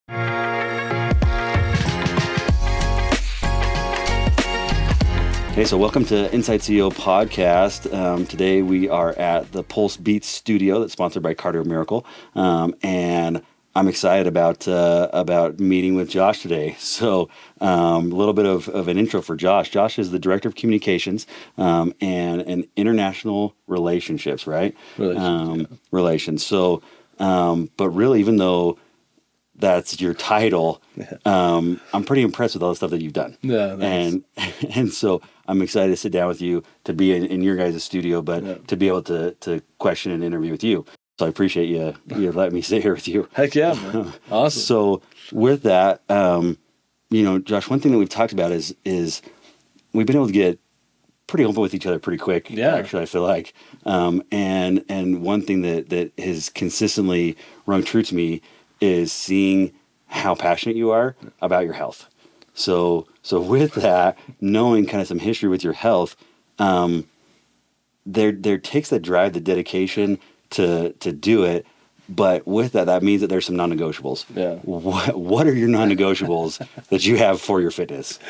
Hey, so welcome to Inside CEO Podcast. Today we are at the Pulse Beats studio that's sponsored by Cardio Miracle, and I'm excited about meeting with Josh today. So a little bit of an intro for Josh. Josh is the Director of Communications and international relationships, right? Relations. So, but really, even though that's your title, I'm pretty impressed with all the stuff that you've done. Yeah, thanks. And so I'm excited to sit down with you, to be in your guys' studio, but to be able to question and interview with you. So I appreciate you letting me sit here with you. Heck yeah, man. Awesome. So with that, Josh, one thing that we've talked about is we've been able to get pretty open with each other pretty quick. Yeah. Actually, I feel like. And one thing that has consistently rung true to me is seeing how passionate you are about your health. So with that, knowing kind of some history with your health, there takes the drive, the dedication to do it. But with that means that there's some non-negotiables. Yeah. What are your non-negotiables that you have for your fitness?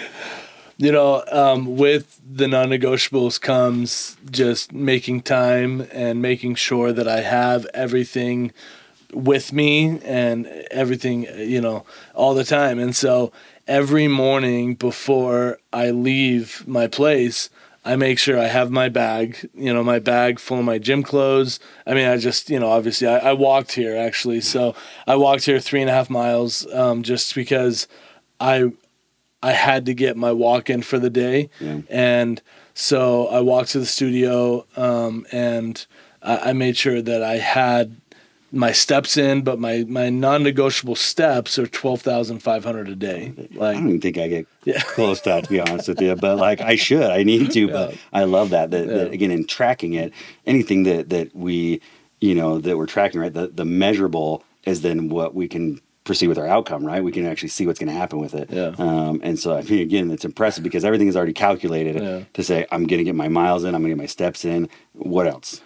With the non-negotiables comes just making time and making sure that I have everything with me and everything, all the time. And so every morning before I leave my place, I make sure I have my bag, my bag full of my gym clothes. I mean, I just, obviously I walked here actually. So I walked here 3.5 miles, just because I had to get my walk in for the day. Yeah. And so I walked to the studio, and I made sure that I had my steps in, but my non-negotiable steps are 12,500 a day. I don't even think I get close to that, to be honest with you. But I need to. But I love that again, in tracking it, anything that we, that we're tracking, right? The measurable is then what we can proceed with our outcome, right? We can actually see what's going to happen with it. Yeah. And so, again, it's impressive because everything is already calculated to say, I'm going to get my miles in, I'm going to get my steps in. What else?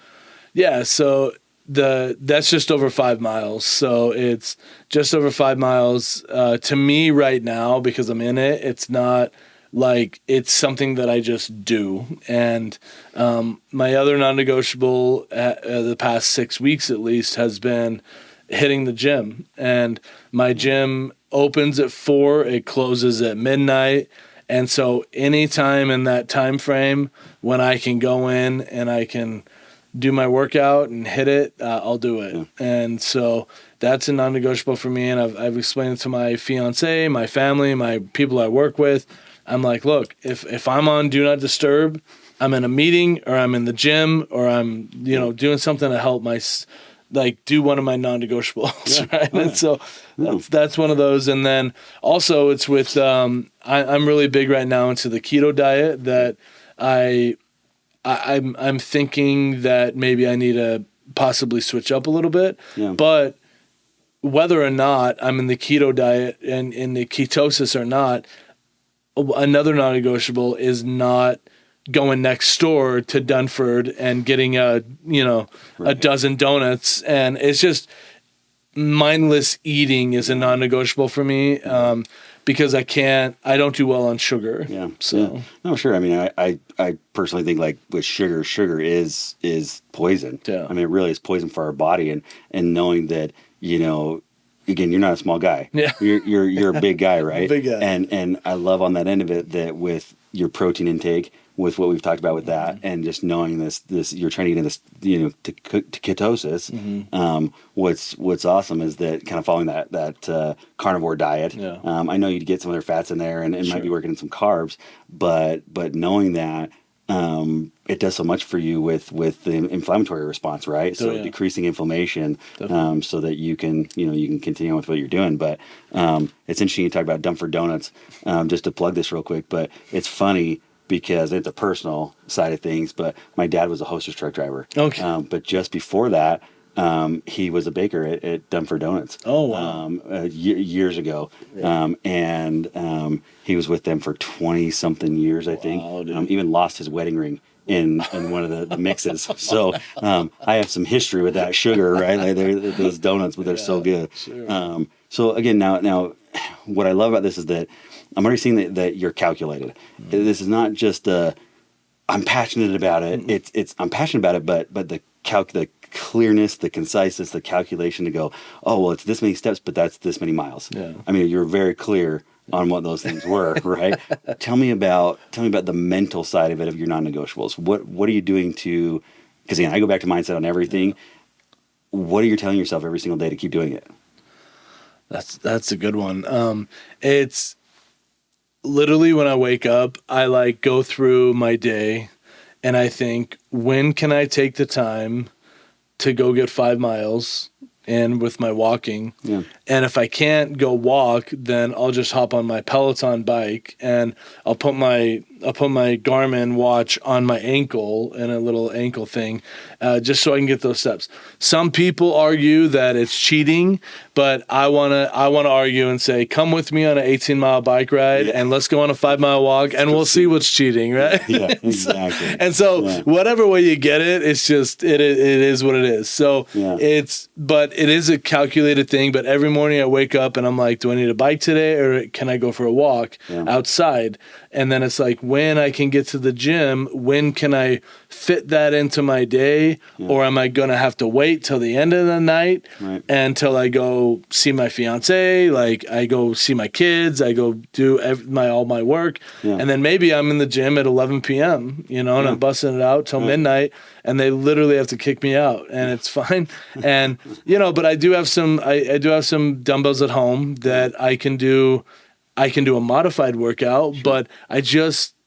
Yeah. So that's just over 5 miles. So it's just over 5 miles. To me right now, because I'm in it, it's not like it's something that I just do. And my other non-negotiable the past 6 weeks at least has been hitting the gym. And my gym opens at 4, it closes at midnight. And so anytime in that time frame when I can go in and I can do my workout and hit it, I'll do it. Yeah. And so that's a non-negotiable for me. And I've explained it to my fiance, my family, my people I work with. I'm like, look, if I'm on Do Not Disturb, I'm in a meeting or I'm in the gym or I'm, doing something to help do one of my non-negotiables, right? And so that's one of those. And then also it's with, I'm really big right now into the keto diet that I'm thinking that maybe I need to possibly switch up a little bit, but whether or not I'm in the keto diet and in the ketosis or not, another non-negotiable is not going next door to Dunford and getting a dozen donuts. And it's just mindless eating is a non-negotiable for me. Because I don't do well on sugar. Yeah. So. Yeah. No, sure. I mean, I personally think with sugar is poison. Yeah. I mean, it really is poison for our body. And knowing that, again, you're not a small guy. Yeah. You're a big guy, right? Big guy. And I love on that end of it that with your protein intake, with what we've talked about with that, and just knowing this you're trying to get into this, to ketosis. Mm-hmm. What's awesome is that kind of following that carnivore diet. Yeah. I know you'd get some of their fats in there, and it might be working in some carbs, but knowing that it does so much for you with the inflammatory response, right? So decreasing inflammation, so that you can continue on with what you're doing. But it's interesting you talk about Dunford Donuts. Just to plug this real quick, but it's funny because it's a personal side of things, but my dad was a hostess truck driver. Okay. But just before that, he was a baker at Dunford Donuts. Oh, wow. Years ago. Yeah. And he was with them for 20-something years, I think. Even lost his wedding ring in one of the mixes. So I have some history with that sugar, right? Those donuts, but they're so good. Sure. So again, now, what I love about this is that I'm already seeing that you're calculated. This is not just I'm passionate about it. It's I'm passionate about it, but the clearness, the conciseness, the calculation to go, oh well, it's this many steps, but that's this many miles. Yeah. I mean, you're very clear on what those things were, right? Tell me about the mental side of it, of your non-negotiables. What are you doing to? Because again, I go back to mindset on everything. Yeah. What are you telling yourself every single day to keep doing it? That's a good one. It's literally when I wake up, I like go through my day and I think, when can I take the time to go get 5 miles in with my walking? Yeah. And if I can't go walk, then I'll just hop on my Peloton bike and I'll put my Garmin watch on my ankle and a little ankle thing, just so I can get those steps. Some people argue that it's cheating, but I wanna argue and say, come with me on an 18-mile bike ride and let's go on a 5-mile walk and we'll see what's cheating, right? Yeah, exactly. So whatever way you get it, it's just it is what it is. So but it is a calculated thing. But every morning I wake up and I'm like, do I need a bike today or can I go for a walk outside? And then it's like, when I can get to the gym, when can I fit that into my day? Or am I going to have to wait till the end of the night until I go see my fiance? Like, I go see my kids, I go do all my work. And then maybe I'm in the gym at 11 p.m., and I'm busting it out till midnight, and they literally have to kick me out, and it's fine. And, but I do have some dumbbells at home that I can do a modified workout, but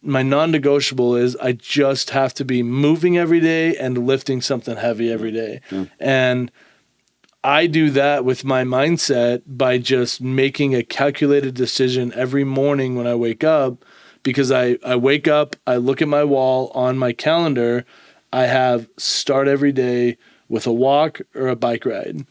my non-negotiable is I just have to be moving every day and lifting something heavy every day. And I do that with my mindset by just making a calculated decision every morning when I wake up, because I wake up, I look at my wall on my calendar, I have start every day with a walk or a bike ride.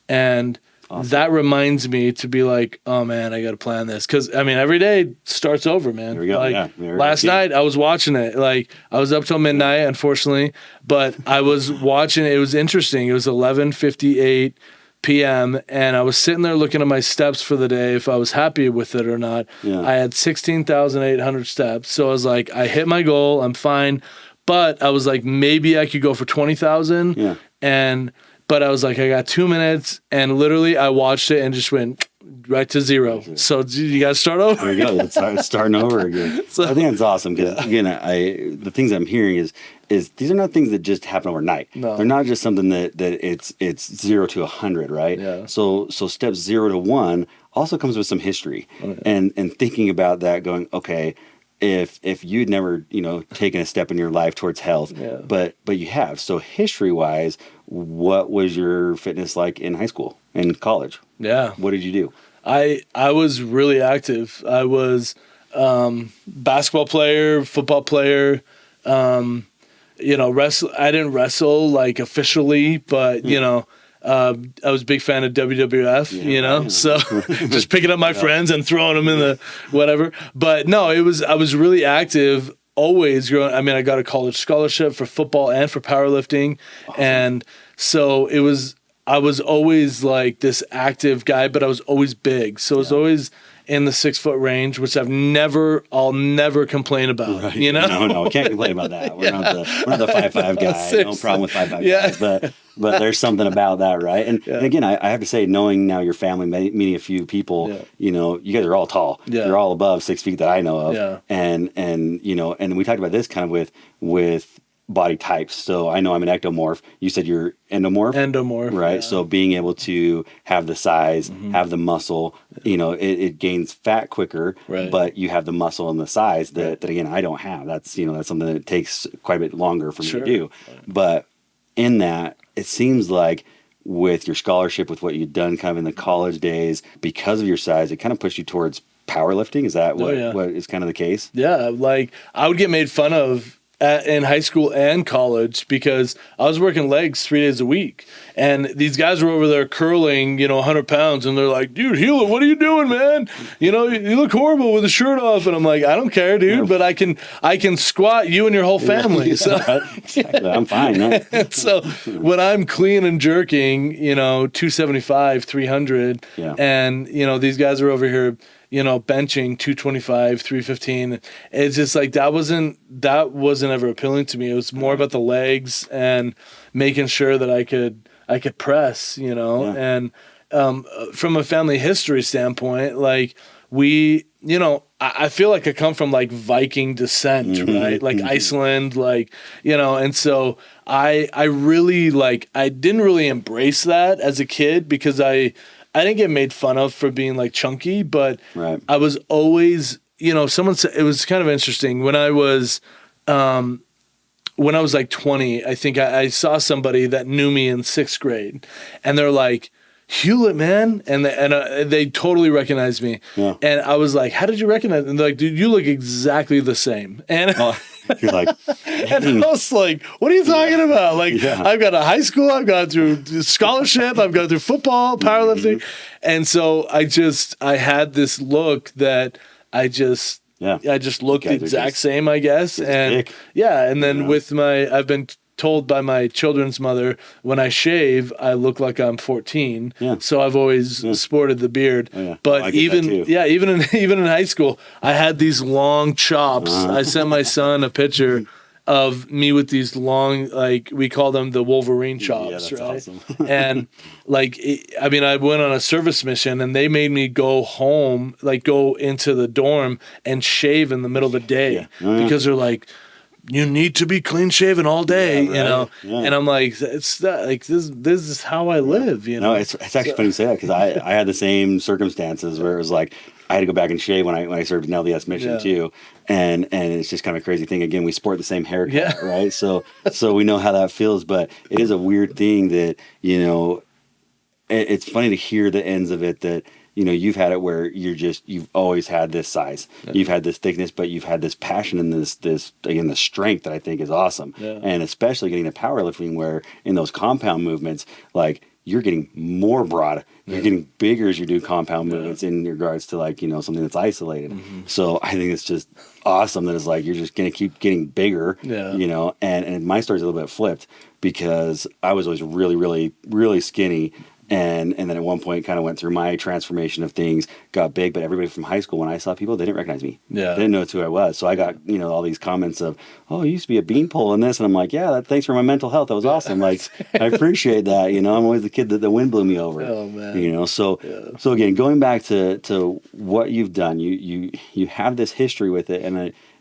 And awesome. That reminds me to be like, oh man, I got to plan this. Cause every day starts over, man. There we go. Like last night I was watching it. Like I was up till midnight, unfortunately, but I was watching it. It was interesting. It was 11:58 p.m. and I was sitting there looking at my steps for the day, if I was happy with it or not. I had 16,800 steps. So I was like, I hit my goal. I'm fine. But I was like, maybe I could go for 20,000. But I was like, I got 2 minutes, and literally I watched it and just went right to zero. So you got to start over. There you go. Let's starting over again. So, I think that's awesome because again, the things I'm hearing is these are not things that just happen overnight. No. They're not just something that it's 0 to 100, right? Yeah. So steps 0 to 1 also comes with some history, and thinking about that, going, okay, if you'd never taken a step in your life towards health, but you have. So history wise, what was your fitness like in high school and college? Yeah. What did you do? I was really active. I was basketball player, football player. Wrestle. I didn't wrestle like officially, but I was a big fan of WWF, so just picking up my friends and throwing them in the whatever. But no, I was really active always growing. I got a college scholarship for football and for powerlifting. Awesome. And so I was always like this active guy, but I was always big. So I was always in the 6 foot range, which I'll never complain about. Right. No, can't complain about that. We're not the 5'5" guy. No problem with 5'5" guys, but there's something about that, right? And again, I have to say, knowing now your family, meeting a few people, you guys are all tall. Yeah. You're all above 6 feet that I know of. Yeah. And we talked about this kind of with body types. So I know I'm an ectomorph. You said you're endomorph? Endomorph. Right. Yeah. So being able to have the size, have the muscle, it gains fat quicker, but you have the muscle and the size that again, I don't have. That's something that takes quite a bit longer for me to do. Right. But in that, it seems like with your scholarship, with what you've done kind of in the college days, because of your size, it kind of pushed you towards powerlifting. Is that what is kind of the case? Yeah. Like I would get made fun of in high school and college because I was working legs 3 days a week. And these guys were over there curling, 100 pounds. And they're like, dude, Hewlett, what are you doing, man? You look horrible with a shirt off. And I'm like, I don't care, dude, but I can squat you and your whole family. So exactly. I'm fine. No? So when I'm clean and jerking, 275, 300, and, these guys are over here, benching 225, 315. It's just like that wasn't ever appealing to me. It was more about the legs and making sure that I could press, and from a family history standpoint, like we, I feel like I come from like Viking descent, right? Like Iceland, and so I really I didn't really embrace that as a kid because I didn't get made fun of for being like chunky, but I was always, someone said it was kind of interesting when I was like 20, I think I saw somebody that knew me in 6th grade and they're like, Hewlett, man. And they totally recognized me. Yeah. And I was like, how did you recognize me? And they're like, dude, you look exactly the same. And you're like, and I was like, what are you talking about? Like, I've got a high school, I've gone through scholarship, I've gone through football, powerlifting. And so I had this look that I just looked the exact same, I guess. And thick. And then I've been told by my children's mother, when I shave, I look like I'm 14. Yeah. So I've always sported the beard. Oh, yeah. But even in high school, I had these long chops. I sent my son a picture of me with these long, we call them the Wolverine chops, right? Awesome. And I went on a service mission and they made me go home, go into the dorm and shave in the middle of the day because they're like, you need to be clean shaven all day, Yeah. And I'm like, it's that, this is how I live, No, it's actually funny you say that because I had the same circumstances where it was like I had to go back and shave when I served an LDS mission too, and it's just kind of a crazy thing. Again, we sport the same haircut, right? So we know how that feels, but it is a weird thing that it's funny to hear the ends of it that. You've had it where you've always had this size, you've had this thickness, but you've had this passion and this again, the strength that I think is awesome. Yeah. And especially getting to powerlifting where in those compound movements, you're getting more broad, you're getting bigger as you do compound movements in regards to something that's isolated. Mm-hmm. So I think it's just awesome that it's you're just going to keep getting bigger, and my story's a little bit flipped because I was always really, really, really skinny. And then at one point kind of went through my transformation of things, got big, but everybody from high school, when I saw people, they didn't recognize me. Yeah. They didn't know who I was. So I got, all these comments of, oh, you used to be a beanpole in this. And I'm like, yeah, thanks for my mental health. That was awesome. I appreciate that. I'm always the kid that the wind blew me over. Oh, man. So again, going back to what you've done, you have this history with it.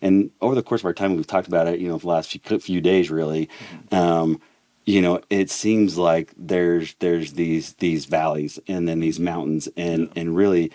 And over the course of our time, we've talked about it, for the last few days, really. It seems like there's these valleys and then these mountains and really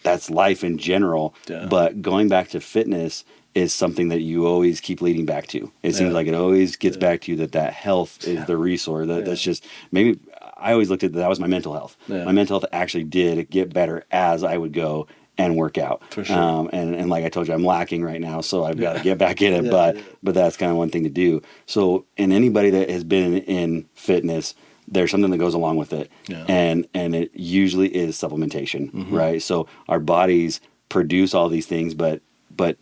that's life in general. Yeah. But going back to fitness is something that you always keep leading back to. It seems like it always gets back to you that health is the resource. That's just maybe I always looked at that was my mental health. Yeah. My mental health actually did get better as I would go and work out. For sure. And like I told you, I'm lacking right now, so I've got to get back in it. But that's kind of one thing to do. So, in anybody that has been in fitness, there's something that goes along with it, and it usually is supplementation, right? So our bodies produce all these things, but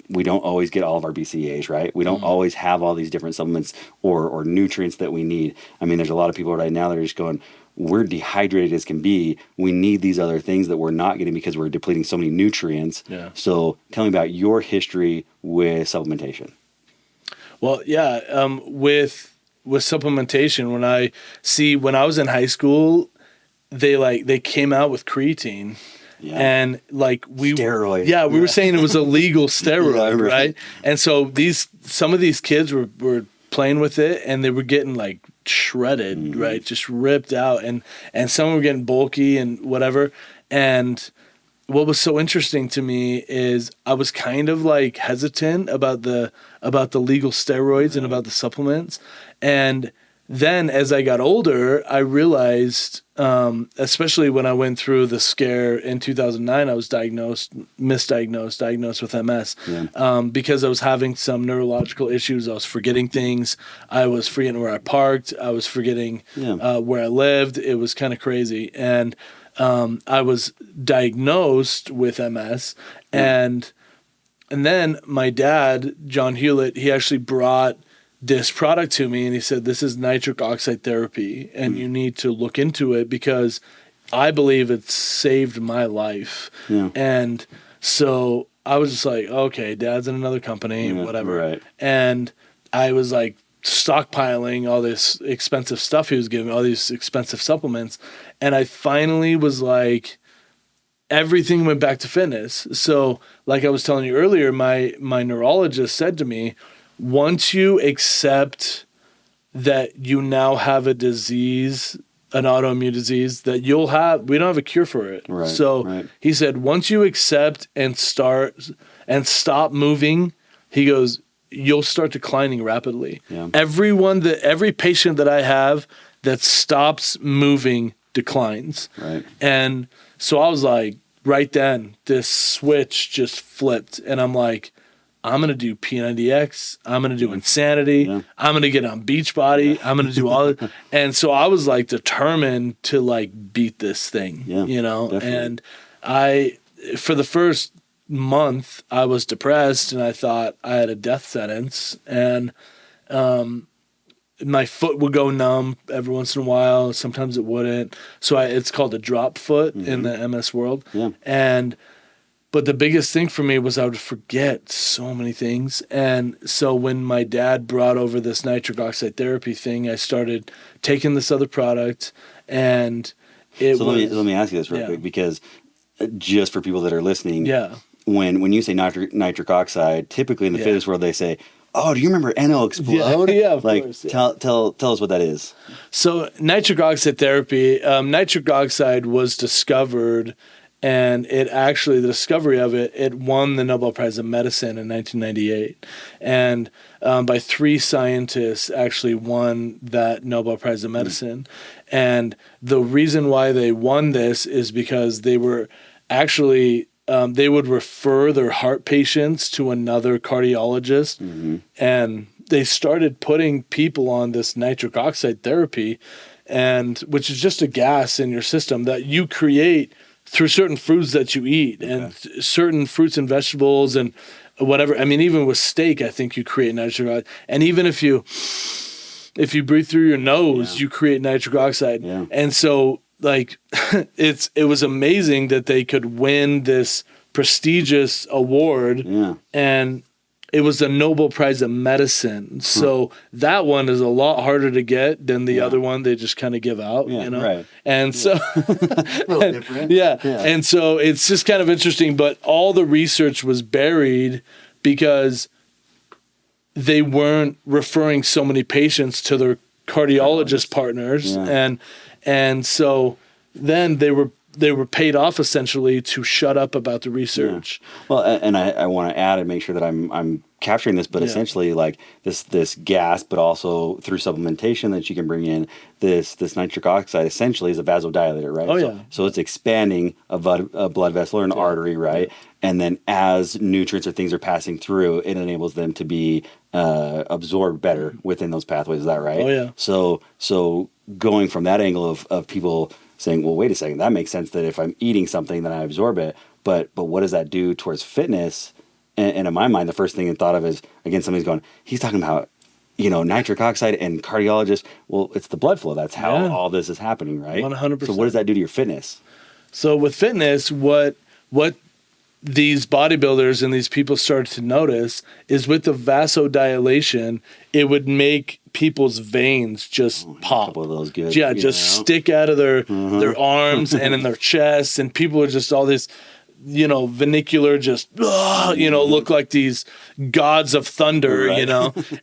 we don't always get all of our BCAAs, right? We don't always have all these different supplements or nutrients that we need. I mean, there's a lot of people right now that are just going, we're dehydrated as can be. We need these other things that we're not getting because we're depleting so many nutrients. Yeah. So tell me about your history with supplementation. Well, with supplementation, when I was in high school, they came out with creatine. Yeah. And steroid. Yeah, we were saying it was a legal steroid, right? And so some of these kids were playing with it and they were getting shredded, right? Just ripped out, and some were getting bulky and whatever. And what was so interesting to me is I was kind of hesitant about the legal steroids and about the supplements. And then as I got older, I realized, especially when I went through the scare in 2009, I was diagnosed with MS, because I was having some neurological issues. I was forgetting things. I was forgetting where I parked. I was forgetting where I lived. It was kind of crazy. And I was diagnosed with MS, and then my dad, John Hewlett, he actually brought this product to me, and he said, this is nitric oxide therapy, and you need to look into it because I believe it's saved my life. And so I was just like, okay, Dad's in another company, whatever. Right. And I was like stockpiling all this expensive stuff he was giving, all these expensive supplements. And I finally was like, everything went back to fitness. So like I was telling you earlier, my neurologist said to me, once you accept that you now have a disease, an autoimmune disease that we don't have a cure for it. Right, so he said, once you accept and stop moving, he goes, you'll start declining rapidly. Every patient that I have that stops moving declines. Right. And so I was like, right then, this switch just flipped, and I'm like, I'm going to do P90X. I'm going to do Insanity. I'm going to get on Beachbody. I'm going to do all it. And so I was like determined to like beat this thing, Definitely. And for the first month, I was depressed and I thought I had a death sentence, and my foot would go numb every once in a while. Sometimes it wouldn't. So it's called a drop foot in the MS world. But the biggest thing for me was I would forget so many things. And so when my dad brought over this nitric oxide therapy thing, I started taking this other product, and let me ask you this real quick, because just for people that are listening, when you say nitric oxide, typically in the fitness world they say, oh, do you remember NL Explode? Of course. Tell us what that is. So nitric oxide therapy, nitric oxide was discovered, and the discovery of it won the Nobel Prize of Medicine in 1998. And by 3 scientists actually won that Nobel Prize of Medicine. And the reason why they won this is because they were actually they would refer their heart patients to another cardiologist, and they started putting people on this nitric oxide therapy, and which is just a gas in your system that you create through certain foods that you eat and certain fruits and vegetables and whatever. I mean, even with steak, I think you create nitric oxide. And even if you breathe through your nose, you create nitric oxide. And so like it was amazing that they could win this prestigious award, and it was the Nobel Prize of Medicine. So that one is a lot harder to get than the other one they just kind of give out, Right. And so a little different. And so it's just kind of interesting, but all the research was buried because they weren't referring so many patients to their cardiologist partners, and so then they were paid off essentially to shut up about the research. Well, and I want to add and make sure that I'm capturing this, but essentially like this gas, but also through supplementation that you can bring in, this nitric oxide essentially is a vasodilator, right? So it's expanding a blood vessel or an artery, right? And then as nutrients or things are passing through, it enables them to be absorbed better within those pathways. Is that right? So going from that angle of people saying, well, wait a second, that makes sense that if I'm eating something, then I absorb it. But what does that do towards fitness? And in my mind, the first thing I thought of is, again, somebody's going, he's talking about, nitric oxide and cardiologist. Well, it's the blood flow. That's how all this is happening, right? 100%. So what does that do to your fitness? So with fitness, what these bodybuilders and these people started to notice is with the vasodilation, it would make people's veins just pop. A couple of those good. Stick out of their arms and in their chests, and people are just all this, vernacular, just look like these gods of thunder,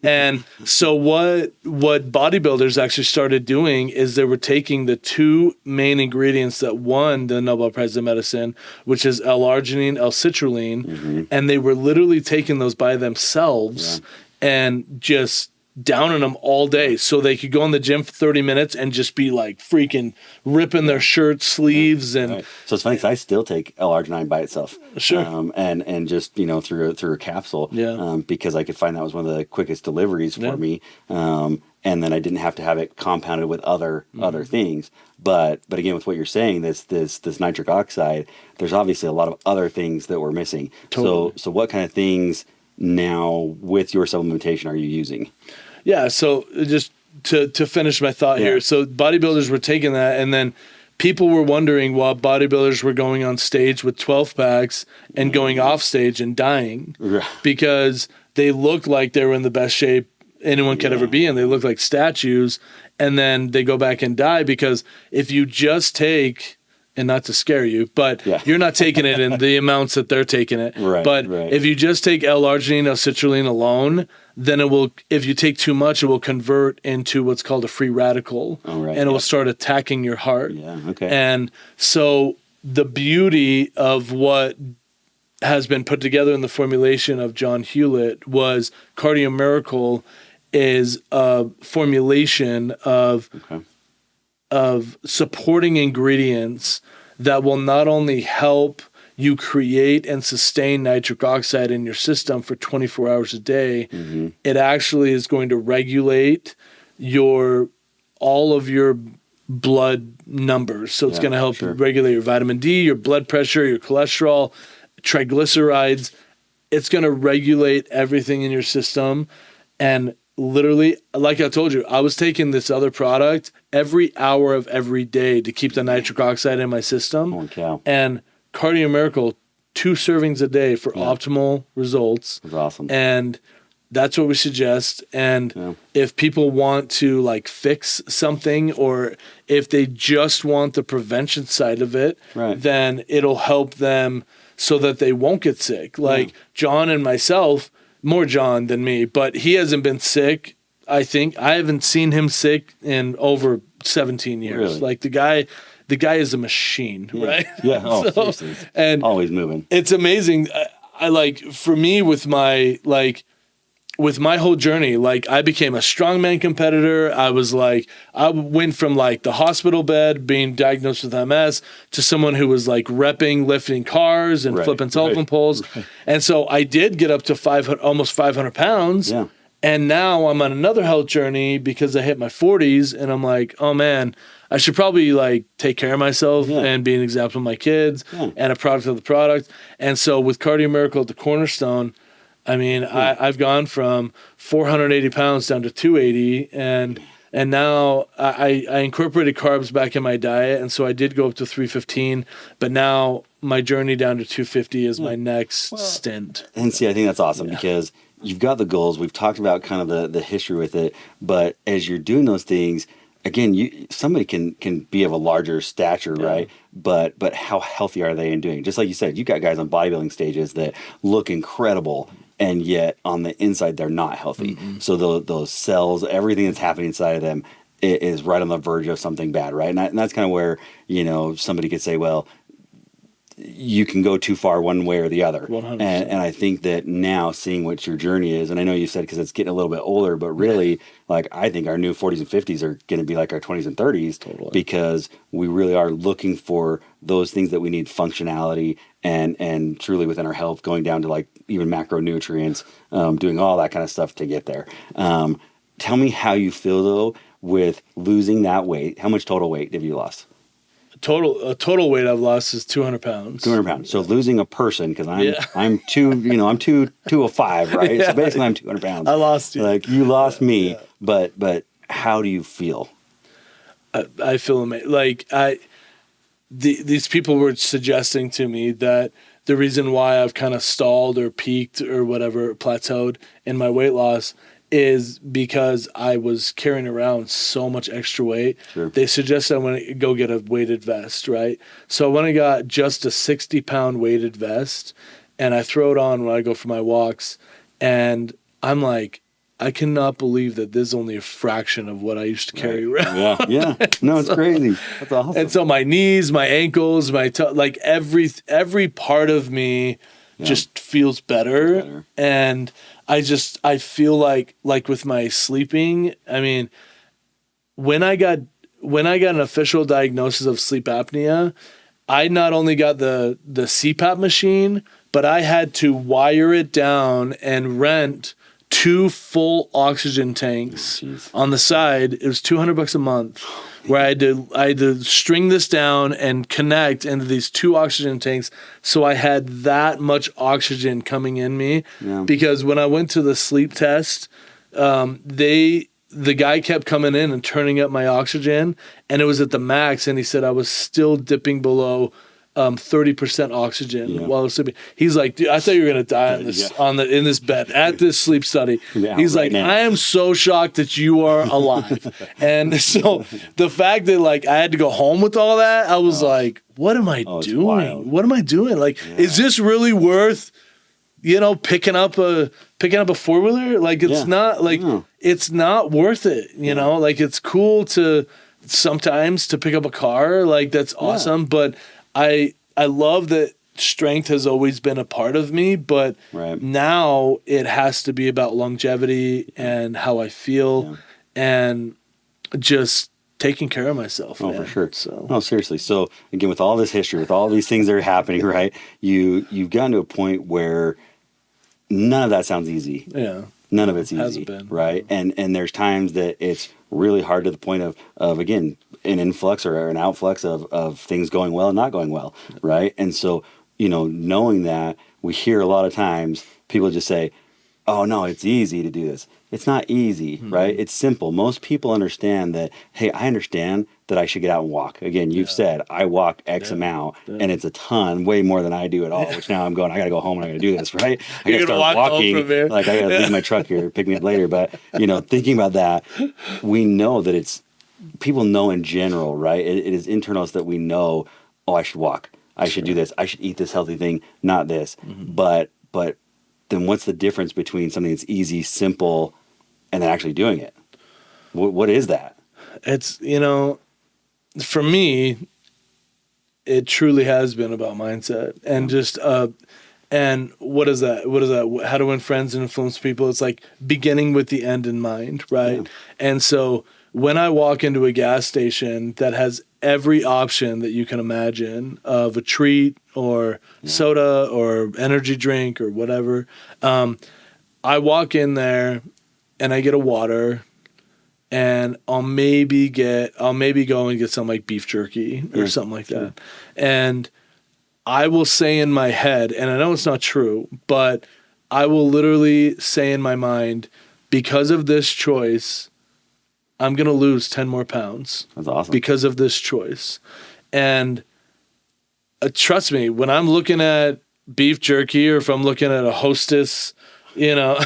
And so what bodybuilders actually started doing is they were taking the 2 main ingredients that won the Nobel Prize of Medicine, which is L-arginine, L-citrulline, and they were literally taking those by themselves and just downing them all day so they could go in the gym for 30 minutes and just be like freaking ripping their shirt sleeves. And right. So it's funny because I still take L-arginine by itself. Sure. And just, through a capsule. Yeah. Because I could find that was one of the quickest deliveries for me. And then I didn't have to have it compounded with other things. But again, with what you're saying, this nitric oxide, there's obviously a lot of other things that we're missing. Totally. So what kind of things now with your supplementation are you using? Yeah, so just to finish my thought here. So bodybuilders were taking that, and then people were wondering why bodybuilders were going on stage with 12 packs and going off stage and dying because they looked like they were in the best shape anyone could ever be in. They looked like statues, and then they go back and die because if you just take, and not to scare you, but you're not taking it in the amounts that they're taking it. But if you just take L-arginine or citrulline alone, then it will, if you take too much, it will convert into what's called a free radical, and it will start attacking your heart. And so the beauty of what has been put together in the formulation of John Hewlett was Cardio Miracle is a formulation of supporting ingredients that will not only help you create and sustain nitric oxide in your system for 24 hours a day, it actually is going to regulate all of your blood numbers. So it's going to help regulate your vitamin D, your blood pressure, your cholesterol, triglycerides. It's going to regulate everything in your system. And literally, like I told you, I was taking this other product every hour of every day to keep the nitric oxide in my system. Holy cow. And Cardio Miracle, 2 servings a day for optimal results. That's awesome. And that's what we suggest. And if people want to like fix something, or if they just want the prevention side of it, then it'll help them so that they won't get sick. Like John and myself, more John than me, but he hasn't been sick. I think I haven't seen him sick in over 17 years. Really? Like the guy is a machine, right? Yeah. Oh, seriously. And always moving. It's amazing. I like, for me with my whole journey, like I became a strongman competitor. I went from like the hospital bed being diagnosed with MS to someone who was like repping, lifting cars and flipping telephone poles. And so I did get up to almost 500 pounds. Yeah. And now I'm on another health journey because I hit my 40s and I'm like, oh man, I should probably like take care of myself and be an example to my kids and a product of the product. And so with Cardio Miracle at the cornerstone, I mean, I've gone from 480 pounds down to 280, and now I incorporated carbs back in my diet, and so I did go up to 315, but now my journey down to 250 is my next stint. And see, I think that's awesome because you've got the goals. We've talked about kind of the history with it, but as you're doing those things, again, somebody can be of a larger stature, right? But how healthy are they in doing? Just like you said, you got guys on bodybuilding stages that look incredible, and yet on the inside they're not healthy. So those cells, everything that's happening inside of them is right on the verge of something bad, right? And that's kind of where somebody could say, well, you can go too far one way or the other. 100%. And I think that now seeing what your journey is, and I know you said because it's getting a little bit older, but really, like I think our new 40s and 50s are going to be like our 20s and 30s because we really are looking for those things that we need, functionality and truly within our health, going down to like even macronutrients, doing all that kind of stuff to get there. Tell me how you feel though with losing that weight. How much total weight have you lost? Total weight I've lost is 200 pounds. 200 pounds. So losing a person, because I'm 205, right? So basically I'm 200 pounds. I lost you. Like you lost me, but how do you feel? I feel amazing. Like these people were suggesting to me that the reason why I've kind of stalled or peaked or whatever, plateaued in my weight loss is because I was carrying around so much extra weight. Sure. They suggested I want to go get a weighted vest, right? So I went and got just a 60-pound weighted vest, and I throw it on when I go for my walks, and I'm like, I cannot believe that this is only a fraction of what I used to carry around. Yeah. No, it's crazy. That's awesome. And so my knees, my ankles, my like every part of me just feels better. And I feel like with my sleeping, I mean, when I got an official diagnosis of sleep apnea, I not only got the CPAP machine, but I had to wire it down and rent 2 full oxygen tanks on the side. It was $200 a month, where I had to string this down and connect into these 2 oxygen tanks, so I had that much oxygen coming in me. Yeah. Because when I went to the sleep test, the guy kept coming in and turning up my oxygen, and it was at the max, and he said I was still dipping below 30% oxygen while I was sleeping. He's like, dude, I thought you were gonna die in this bed at this sleep study. He's like, I am so shocked that you are alive. And so the fact that like I had to go home with all that, I was like, what am I doing? What am I doing? Like, is this really worth, picking up a 4-wheeler? Like, it's not like it's not worth it. You know, like it's cool to sometimes to pick up a car. Like that's awesome, but I love that strength has always been a part of me, but now it has to be about longevity and how I feel and just taking care of myself. Oh, man. For sure. So, no, seriously. So again, with all this history, with all these things that are happening, right? You've gotten to a point where none of that sounds easy. Yeah. None of it's easy. Hasn't been. Right. And there's times that it's really hard to the point of again, an influx or an outflux of things going well and not going well. Right. And so, knowing that, we hear a lot of times people just say, oh no, it's easy to do this. It's not easy, right? It's simple. Most people understand that, hey, I understand that I should get out and walk. Again, you've said I walk X amount, and it's a ton, way more than I do at all, which now I'm going, I got to go home and I got to do this, right? I got to start walking. Like, I got to leave my truck here, pick me up later. But, thinking about that, we know that it's, people know in general, right? It is internal that we know, oh, I should walk. I should do this. I should eat this healthy thing, not this. But then what's the difference between something that's easy, simple, and then actually doing it? What is that? It's, for me, it truly has been about mindset and just, and what is that? How to win friends and influence people. It's like beginning with the end in mind, right? Yeah. And so when I walk into a gas station that has every option that you can imagine of a treat or soda or energy drink or whatever, I walk in there and I get a water, and I'll maybe go and get some like beef jerky or something like that. And I will say in my head, and I know it's not true, but I will literally say in my mind, because of this choice, I'm going to lose 10 more pounds. That's awesome. Because of this choice. And trust me, when I'm looking at beef jerky or if I'm looking at a Hostess, Zinger,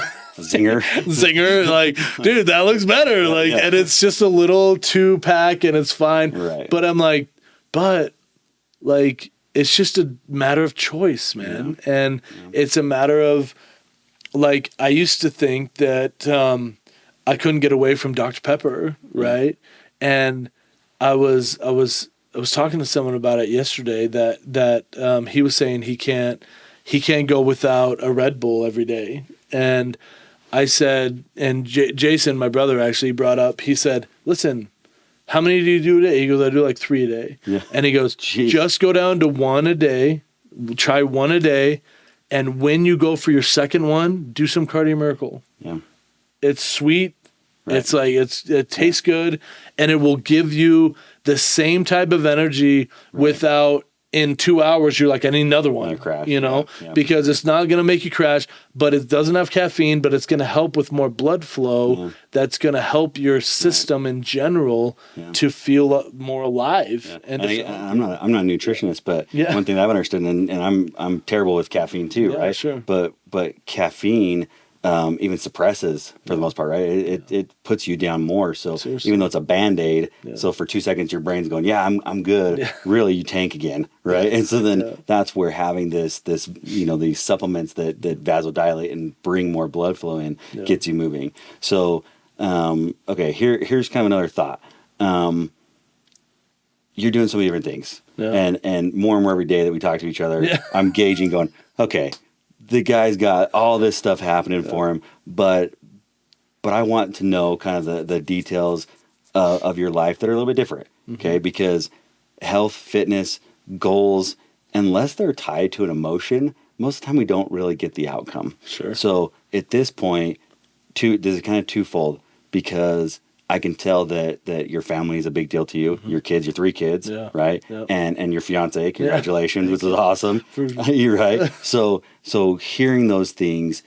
like, dude, that looks better. Like, and it's just a little 2-pack and it's fine. Right. But I'm like, it's just a matter of choice, man. Yeah. And it's a matter of, like, I used to think that I couldn't get away from Dr. Pepper, right? And I was talking to someone about it yesterday that he was saying he can't go without a Red Bull every day. And I said, and Jason, my brother, actually brought up, he said, listen, how many do you do a day? He goes, I do like 3 a day. Yeah. And he goes, just go down to 1 a day, try 1 a day, and when you go for your second one, do some Cardio Miracle. Yeah. It's sweet. Right. It's like, it tastes good, and it will give you the same type of energy without, in 2 hours, you're like, I need another one, crash, because it's not going to make you crash, but it doesn't have caffeine, but it's going to help with more blood flow. Yeah. That's going to help your system in general to feel more alive. Yeah. And I'm not a nutritionist, but one thing that I've understood, and I'm terrible with caffeine too, right? Sure. But caffeine even suppresses for the most part, right? It puts you down more. So even though it's a Band-Aid, so for 2 seconds your brain's going, I'm good. Yeah. Really, you tank again, right? And so then that's where having this these supplements that vasodilate and bring more blood flow in gets you moving. So okay, here's kind of another thought. You're doing so many different things, and more every day that we talk to each other, I'm gauging, going, okay, the guy's got all this stuff happening for him, but I want to know kind of the details of your life that are a little bit different, okay? Because health, fitness, goals, unless they're tied to an emotion, most of the time we don't really get the outcome. Sure. So at this point, this is kind of twofold, because I can tell that your family is a big deal to you. Your kids, your 3 kids, right? Yep. And your fiance, congratulations, which is awesome. You're right. So hearing those things,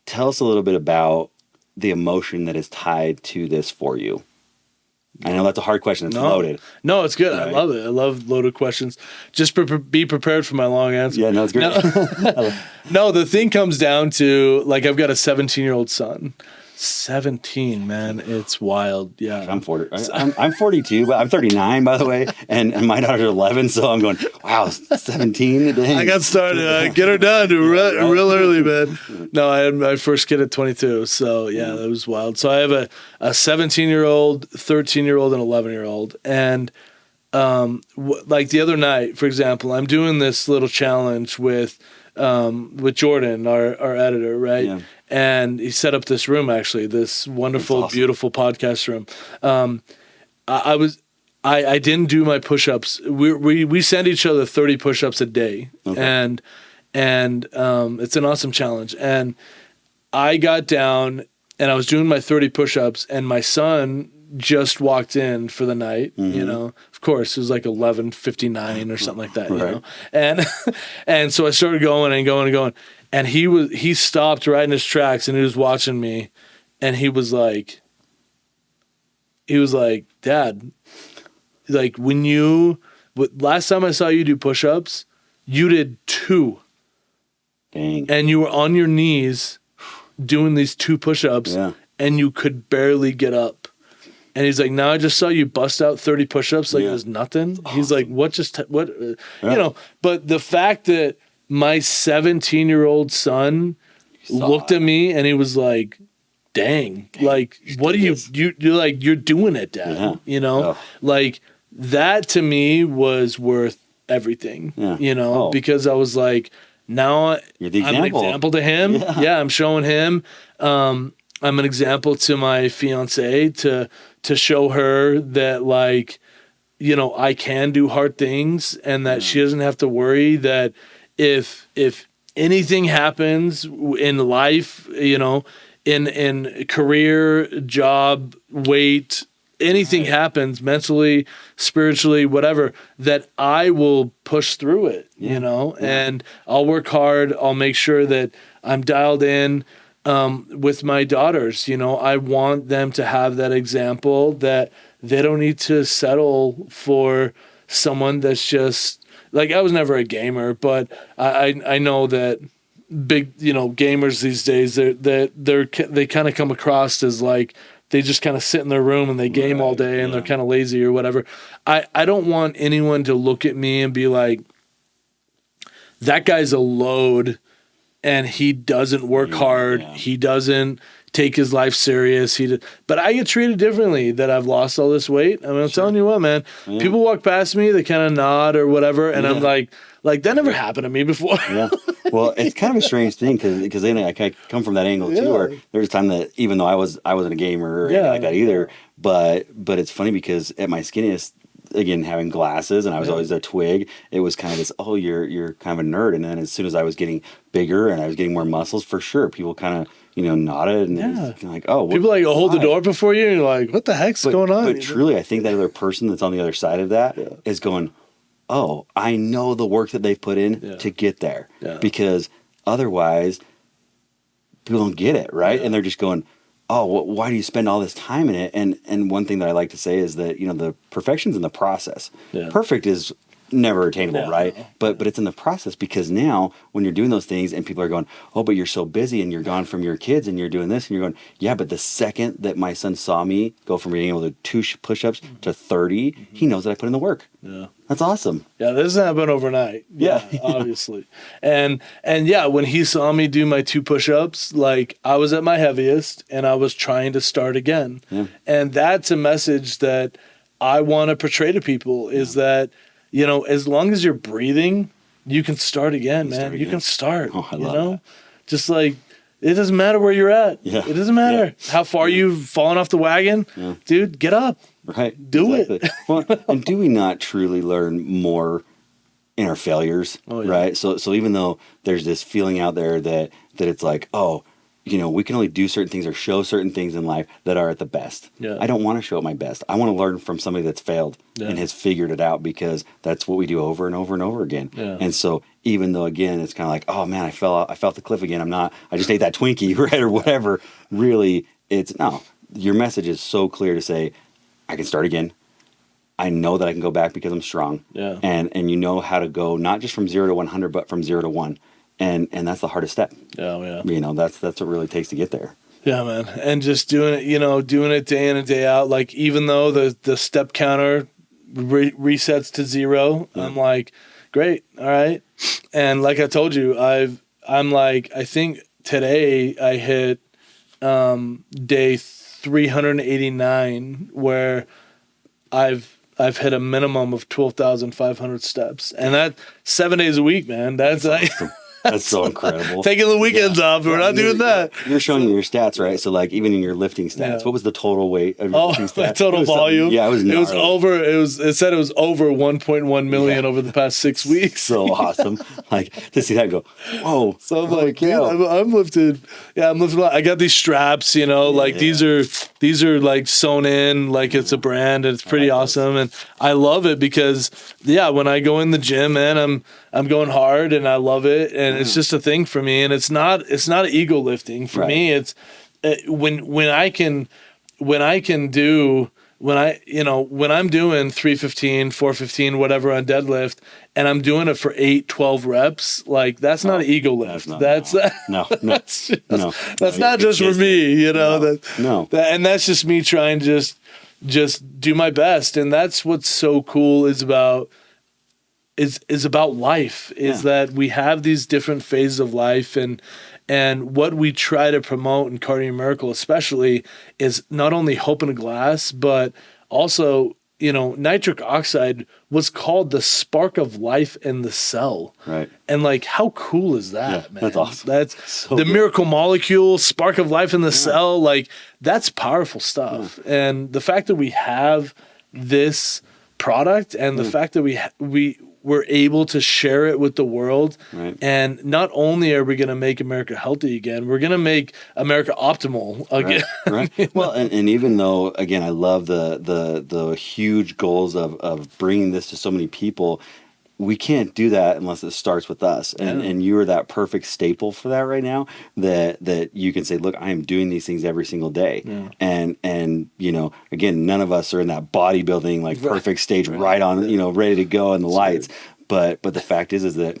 tell us a little bit about the emotion that is tied to this for you. I know that's a hard question. It's loaded. No, it's good. Right? I love it. I love loaded questions. Just be prepared for my long answer. Yeah, no, it's great. No, the thing comes down to, like, I've got a 17-year-old son. 17, man, it's wild. Yeah, I'm 40. I'm 42, but I'm 39, by the way, and my daughter's 11. So I'm going, wow, 17. Dang. I got started. Get her done real early, man. No, I had my first kid at 22. So yeah, that was wild. So I have a 17-year-old, 13-year-old, and 11-year-old, and like the other night, for example, I'm doing this little challenge with Jordan, our editor, right? Yeah. And he set up this room, actually, this wonderful, awesome, beautiful podcast room. I didn't do my push-ups. We send each other 30 push-ups a day, okay, and it's an awesome challenge. And I got down and I was doing my 30 push-ups, and my son just walked in for the night. You know, of course, it was like 11:59 or something like that. Right. You know, and so I started going and going and going. And he stopped right in his tracks, and he was watching me, and he was like, Dad, like, last time I saw you do push-ups, you did 2. Dang. And you were on your knees doing these 2 push-ups, and you could barely get up. And he's like, now I just saw you bust out 30 push-ups like it was nothing. Awesome. He's like, what, you know, but the fact that my 17-year-old son looked at me and he was like, dang, like, what are you're like, you're doing it, Dad, you know, like, that to me was worth everything, you know, because I was like, now I'm an example to him. Yeah, I'm showing him. I'm an example to my fiance to show her that, like, you know, I can do hard things, and that she doesn't have to worry that if anything happens in life, you know, in career, job, weight, anything happens mentally, spiritually, whatever, that I will push through it, you know, and I'll work hard. I'll make sure that I'm dialed in with my daughters. You know, I want them to have that example that they don't need to settle for someone that's just, like, I was never a gamer, but I know that big, you know, gamers these days, they kind of come across as like they just kind of sit in their room and they game all day and they're kind of lazy or whatever. I don't want anyone to look at me and be like, that guy's a load and he doesn't work hard. He doesn't take his life serious. But I get treated differently that I've lost all this weight. I mean, I'm telling you what, man, people walk past me, they kind of nod or whatever. And I'm like that never happened to me before. Well, it's kind of a strange thing because then I kind of come from that angle too, where there was a time that even though I wasn't a gamer or anything like that either, but it's funny because at my skinniest, again, having glasses and I was always a twig, it was kind of this, oh, you're kind of a nerd. And then as soon as I was getting bigger and I was getting more muscles, for sure, people kind of, you know, nodded and it was like, oh, people like hold the door before you and you're like, what the heck's going on? But truly, I think that other person that's on the other side of that is going, oh, I know the work that they've put in to get there, because otherwise people don't get it, right? And they're just going, oh, well, why do you spend all this time in it? And one thing that I like to say is that, you know, the perfection's in the process. Perfect is never attainable, right? But it's in the process, because now when you're doing those things and people are going, oh, but you're so busy and you're gone from your kids and you're doing this, and you're going, yeah, but the second that my son saw me go from being able to 2 push-ups to 30, he knows that I put in the work. That's awesome. Yeah, this doesn't happen overnight. Obviously. And when he saw me do my 2 push-ups, like, I was at my heaviest and I was trying to start again. And that's a message that I want to portray to people, is that, you know, as long as you're breathing, you can start again, man. You can start. Oh, I love that. just like, it doesn't matter where you're at. Yeah. It doesn't matter how far you've fallen off the wagon. Yeah. Dude, get up. Right. Do it. Well, and do we not truly learn more in our failures? Oh, yeah. Right. So even though there's this feeling out there that it's like, oh, we can only do certain things or show certain things in life that are at the best. Yeah. I don't want to show at my best. I want to learn from somebody that's failed and has figured it out, because that's what we do over and over and over again. Yeah. And so even though, again, it's kind of like, oh man, I fell off the cliff again. I just ate that Twinkie, right? Or whatever. Really, no, your message is so clear to say, I can start again. I know that I can go back because I'm strong. Yeah. And you know how to go, not just from 0 to 100, but from 0 to 1. And that's the hardest step. Yeah. That's what it really takes to get there. Yeah, man. And just doing it, doing it day in and day out. Like, even though the step counter resets to 0, I'm like, great. All right. And like I told you, I think today I hit day 389 where I've hit a minimum of 12,500 steps, and that 7 days a week, man. That's like, that's so incredible. Taking the weekends off, we're not doing that. You're showing your stats, right? So like, even in your lifting stats, what was the total weight of your lifting stats? Total volume. Yeah, it said it was over 1.1 million over the past 6 weeks. So awesome. Like, to see that go, whoa. So I'm like, dude, I'm lifted. Yeah, I'm lifted. I got these straps, these are like sewn in, like it's a brand, and it's pretty awesome. And I love it because, when I go in the gym, man, I'm going hard and I love it, and it's just a thing for me. And it's not ego lifting for me. It's when I'm doing 315, 415, whatever on deadlift, and I'm doing it for 8, 12 reps, like, that's not an ego lift. That's not just for me, and that's just me trying to just do my best. And that's what's so cool is about life, that we have these different phases of life, and what we try to promote in Cardio Miracle especially is not only hope in a glass, but also, nitric oxide was called the spark of life in the cell. Right. And like, how cool is that, man? That's awesome. That's so the good. miracle molecule, spark of life in the cell. Like, that's powerful stuff. And the fact that we have this product, and the fact that we're able to share it with the world. Right. And not only are we going to make America healthy again, we're going to make America optimal again. Right. Well, and even though, again, I love the huge goals of bringing this to so many people, we can't do that unless it starts with us. And you are that perfect staple for that right now, that you can say, look, I am doing these things every single day. Yeah. And again, none of us are in that bodybuilding, like, perfect stage right on, ready to go in the lights. But the fact is that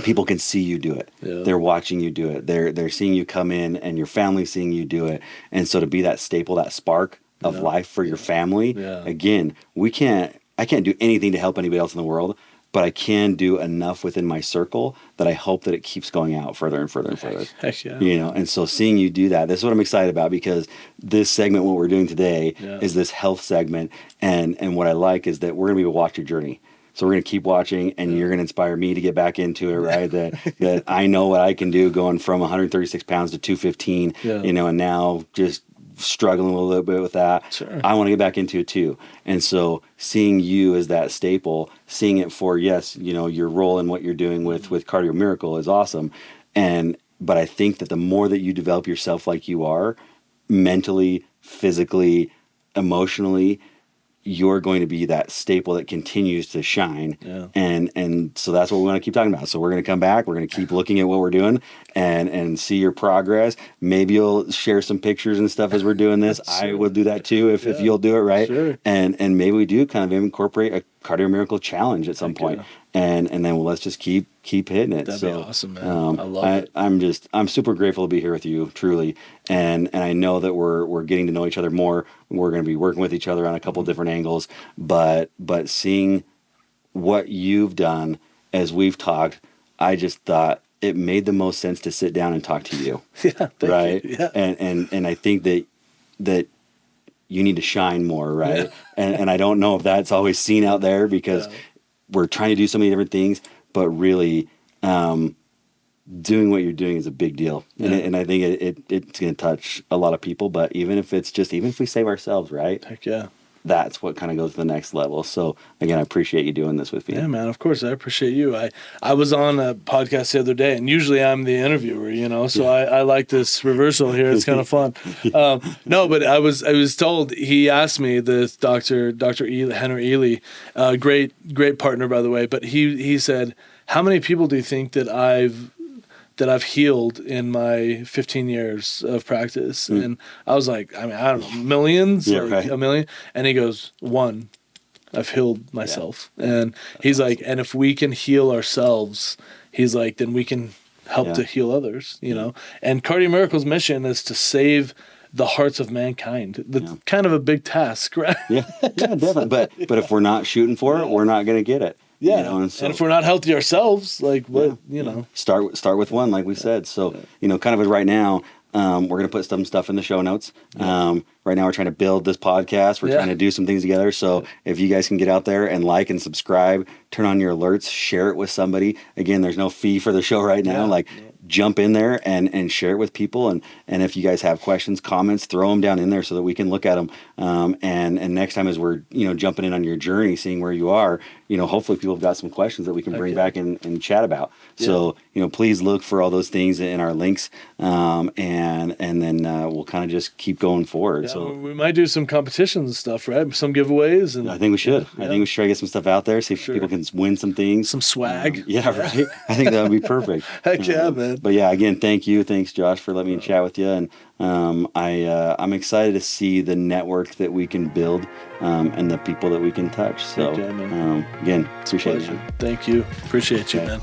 people can see you do it. Yeah. They're watching you do it. They're seeing you come in, and your family's seeing you do it. And so to be that staple, that spark of life for your family, again, I can't do anything to help anybody else in the world, but I can do enough within my circle that I hope that it keeps going out further and further and further. Heck yeah. And so seeing you do that, this is what I'm excited about, because this segment, what we're doing today, is this health segment. And what I like is that we're going to be able to watch your journey. So we're going to keep watching, and you're going to inspire me to get back into it, right? that I know what I can do going from 136 pounds to 215, and now just struggling a little bit with that. Sure. I want to get back into it too. And so seeing you as that staple, seeing it for, your role in what you're doing with Cardio Miracle is awesome. But I think that the more that you develop yourself like you are, mentally, physically, emotionally, you're going to be that staple that continues to shine. Yeah. And so that's what we want to keep talking about. So we're going to come back. We're going to keep looking at what we're doing and see your progress. Maybe you'll share some pictures and stuff as we're doing this. Sure. I will do that too if you'll do it, right? Sure. And maybe we do kind of incorporate a Cardio Miracle challenge at some point. And then let's just keep hitting it. That'd be awesome, man. I love it. I'm super grateful to be here with you, truly. And I know that we're getting to know each other more. We're going to be working with each other on a couple different angles, but seeing what you've done as we've talked, I just thought it made the most sense to sit down and talk to you. Right? You. Yeah. And I think that you need to shine more, right? Yeah. And I don't know if that's always seen out there, because we're trying to do so many different things, but really doing what you're doing is a big deal. And I think it's going to touch a lot of people, but even if we save ourselves, right? Heck yeah. That's what kind of goes to the next level. So again, I appreciate you doing this with me. Yeah, man, of course. I appreciate you. I was on a podcast the other day, and usually I'm the interviewer, so I like this reversal here. It's kind of fun. No, but I was told, he asked me, this Dr. Henry Ely, great partner, by the way, but he said, how many people do you think that I've healed in my 15 years of practice? And I was like, I don't know, millions, a million. And he goes, one. I've healed myself. Yeah. And he's like, and if we can heal ourselves, he's like, then we can help to heal others, know? And Cardio Miracle's mission is to save the hearts of mankind. That's kind of a big task, right? Yeah, definitely. But if we're not shooting for it, we're not going to get it. Yeah, and if we're not healthy ourselves, like what, Start with one, like we said. So, kind of right now, we're going to put some stuff in the show notes. Right now we're trying to build this podcast. We're trying to do some things together. So if you guys can get out there and like and subscribe, turn on your alerts, share it with somebody. Again, there's no fee for the show right now. Jump in there and share it with people. And if you guys have questions, comments, throw them down in there so that we can look at them. And next time as we're, jumping in on your journey, seeing where you are, hopefully people have got some questions that we can bring back and chat about. So, please look for all those things in our links. And then we'll kind of just keep going forward. Yeah, so we might do some competitions and stuff, right? Some giveaways. And I think we should. I think we should try to get some stuff out there, see if people can win some things. Some swag. Right. I think that would be perfect. Heck yeah, man. But yeah, again, thank you. Thanks, Josh, for letting me chat with you. And I'm excited to see the network that we can build and the people that we can touch. So, again, appreciate it. Thank you. Appreciate you, man.